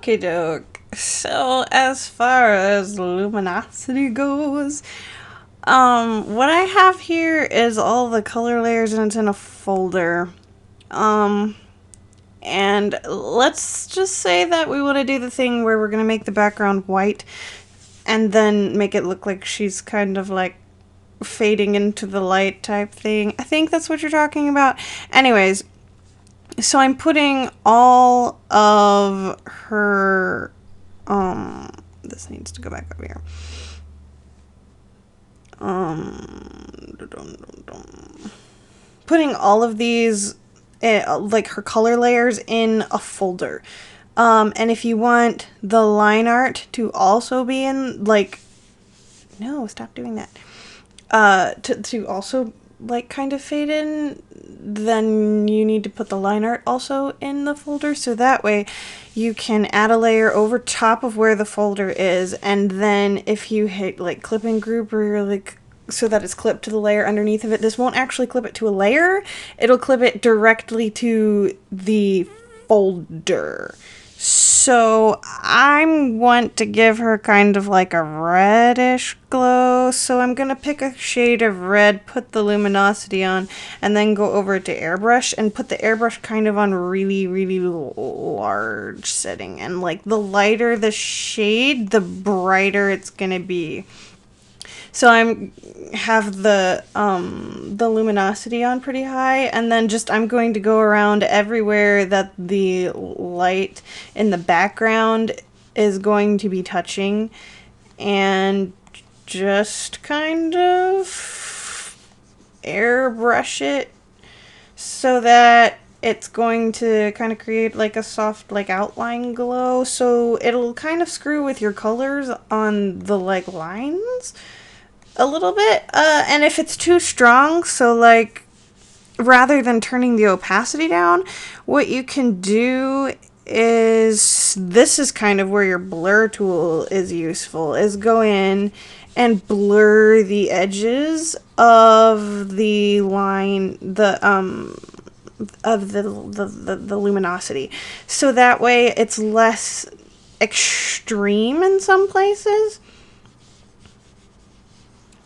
Okie doke. So as far as luminosity goes, what I have here is all the color layers and it's in a folder. Um, and let's just say that we want to do the thing where we're going to make the background white and then make it look like she's kind of like fading into the light type thing. I think that's what you're talking about. Anyways, so I'm putting all of her, this needs to go back over here. Putting all of these, like her color layers in a folder. And if you want the line art to also be in, like, no, stop doing that. To also like kind of fade in, then you need to put the line art also in the folder, so that way you can add a layer over top of where the folder is, and then if you hit like clip and group or like so that it's clipped to the layer underneath of it, this won't actually clip it to a layer, it'll clip it directly to the folder. So I want to give her kind of like a reddish glow. So I'm going to pick a shade of red, put the luminosity on, and then go over to airbrush and put the airbrush kind of on really, really large setting. And like the lighter the shade, the brighter it's going to be. So I'm have the luminosity on pretty high, and then just I'm going to go around everywhere that the light in the background is going to be touching, and just kind of airbrush it so that it's going to kind of create like a soft like outline glow. So it'll kind of screw with your colors on the like lines a little bit, and if it's too strong, so like rather than turning the opacity down, what you can do is, this is kind of where your blur tool is useful, is go in and blur the edges of the line, of the luminosity, so that way it's less extreme in some places.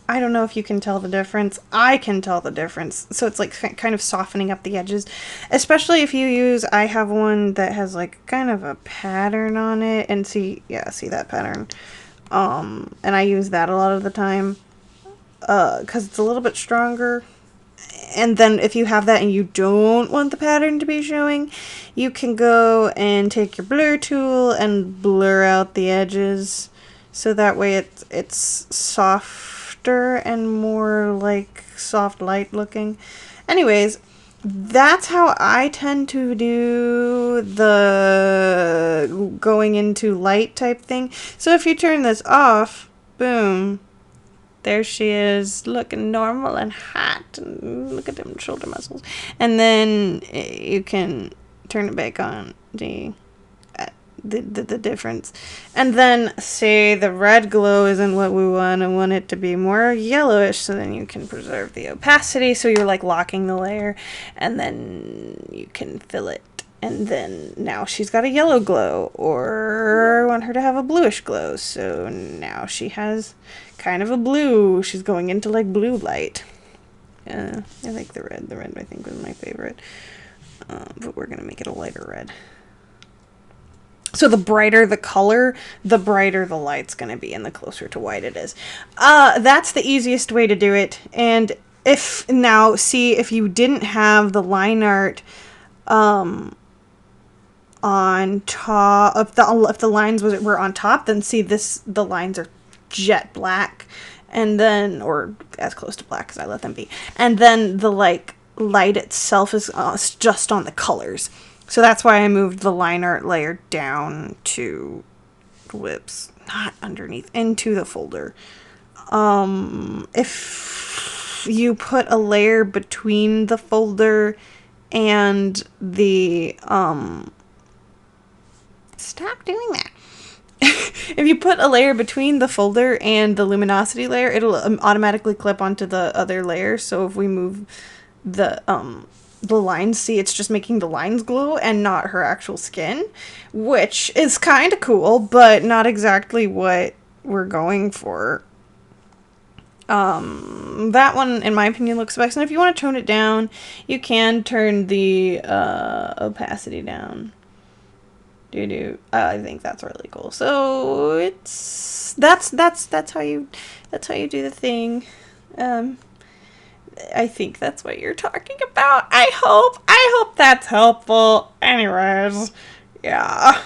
I don't know if you can tell the difference. I can tell the difference. So it's like kind of softening up the edges. Especially if you use, I have one that has like kind of a pattern on it. And see that pattern. And I use that a lot of the time. Because it's a little bit stronger. And then if you have that and you don't want the pattern to be showing, you can go and take your blur tool and blur out the edges. So that way it's soft and more like soft light looking. Anyways, that's how I tend to do the going into light type thing. So if you turn this off, boom, there she is, looking normal and hot, and look at them shoulder muscles. And then you can turn it back on. The difference. And then say the red glow isn't what we want. I want it to be more yellowish, so then you can preserve the opacity, so you're like locking the layer, and then you can fill it, and then now she's got a yellow glow, or I want her to have a bluish glow, so now she has kind of a blue. She's going into like blue light. I like the red I think was my favorite, but we're gonna make it a lighter red. So the brighter the color, the brighter the light's going to be, and the closer to white it is. That's the easiest way to do it. And if you didn't have the line art on top, if the lines were on top, then see the lines are jet black, and then, or as close to black as I let them be. And then the like light itself is just on the colors. So that's why I moved the line art layer down to, whoops, not underneath, into the folder. If you put a layer between the folder and the, stop doing that. If you put a layer between the folder and the luminosity layer, it'll automatically clip onto the other layer. So if we move the the lines. See, it's just making the lines glow and not her actual skin, which is kind of cool, but not exactly what we're going for. That one, in my opinion, looks best. And if you want to tone it down, you can turn the opacity down. I think that's really cool. So that's how you do the thing. I think that's what you're talking about. I hope that's helpful. Anyways, yeah.